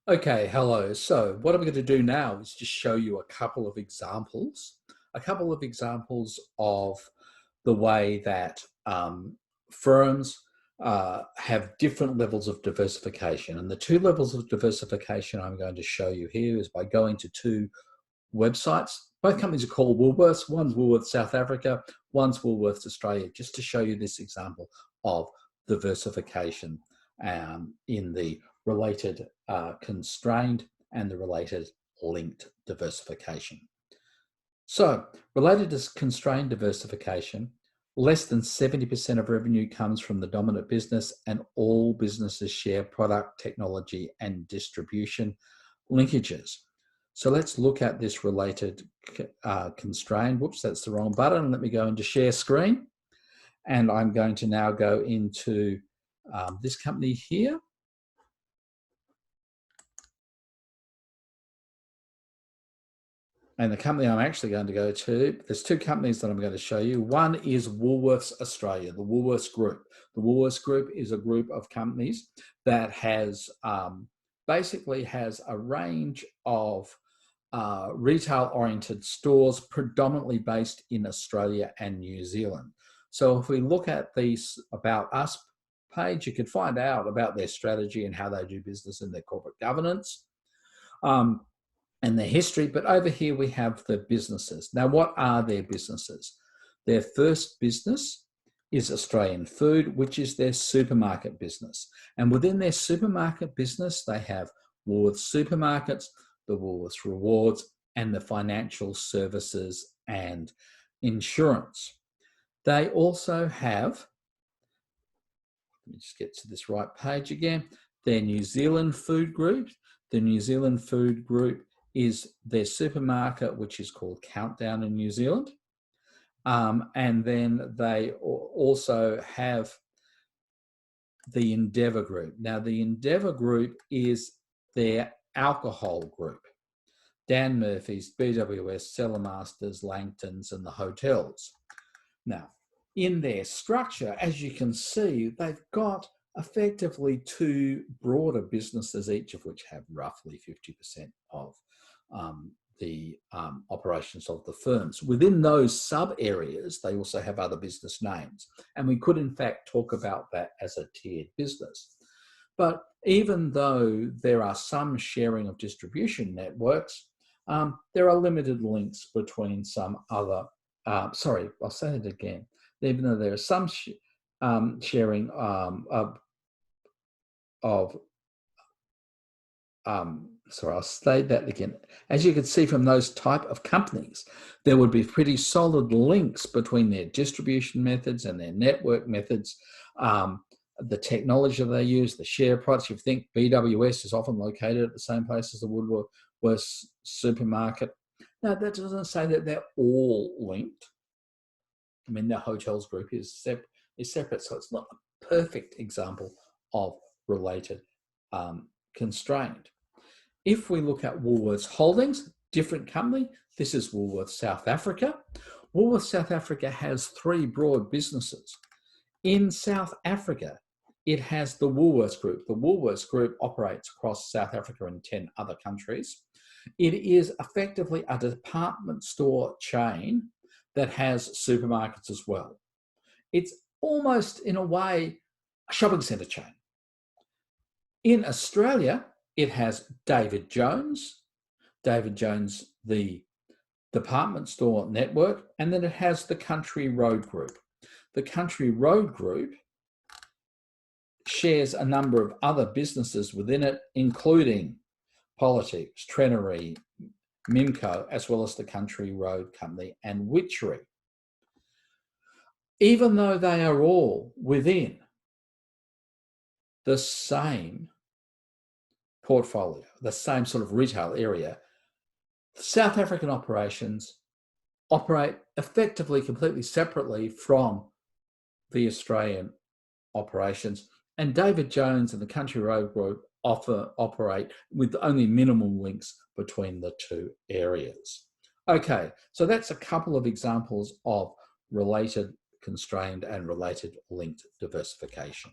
Okay, hello. So what I'm going to do now is just show you a couple of examples of the way that firms have different levels of diversification. And the two levels of diversification I'm going to show you here is by going to two websites. Both companies are called Woolworths. One's Woolworths South Africa, one's Woolworths Australia, just to show you this example of diversification in the related constrained and the related linked diversification. So related to constrained diversification, less than 70% of revenue comes from the dominant business, and all businesses share product, technology, and distribution linkages. So let's look at this related constrained. Whoops, that's the wrong button. Let me go into share screen. And I'm going to now go into this company here. And the company I'm actually going to go to, there's two companies that I'm going to show you. One is Woolworths Australia, the Woolworths Group. The Woolworths Group is a group of companies that has basically has a range of retail-oriented stores predominantly based in Australia and New Zealand. So if we look at the About Us page, you can find out about their strategy and how they do business and their corporate governance. And their history, but over here we have the businesses. Now, what are their businesses? Their first business is Australian Food, which is their supermarket business. And within their supermarket business, they have Woolworths Supermarkets, the Woolworths Rewards, and the financial services and insurance. They also have, let me just get to this right page again, their New Zealand Food Group. The New Zealand Food Group is their supermarket, which is called Countdown in New Zealand. And then they also have the Endeavour Group. Now, the Endeavour Group is their alcohol group. Dan Murphy's, BWS, Cellar Masters, Langton's, and the hotels. Now, in their structure, as you can see, they've got effectively two broader businesses, each of which have roughly 50% of the operations of the firms. Within those sub areas, they also have other business names. And we could in fact talk about that as a tiered business. But even though there are some sharing of distribution networks, there are limited links between some other, sorry, I'll say it again. Even though there are some sharing sorry, I'll state that again. As you can see from those type of companies, there would be pretty solid links between their distribution methods and their network methods, the technology they use, the share price. You think BWS is often located at the same place as the Woolworths supermarket. Now, that doesn't say that they're all linked. I mean, the hotels group is separate, so it's not a perfect example of related constrained. If we look at Woolworths Holdings, different company, this is Woolworths South Africa. Woolworths South Africa has three broad businesses. In South Africa, it has the Woolworths Group. The Woolworths Group operates across South Africa and 10 other countries. It is effectively a department store chain that has supermarkets as well. It's almost, in a way, a shopping centre chain. In Australia, it has David Jones, the department store network, and then it has the Country Road Group. The Country Road Group shares a number of other businesses within it, including Politics, Trenery, Mimco, as well as the Country Road Company and Witchery. Even though they are all within the same portfolio, the same sort of retail area, South African operations operate effectively completely separately from the Australian operations, and David Jones and the Country Road Group operate with only minimal links between the two areas. Okay, so that's a couple of examples of related constrained and related linked diversification.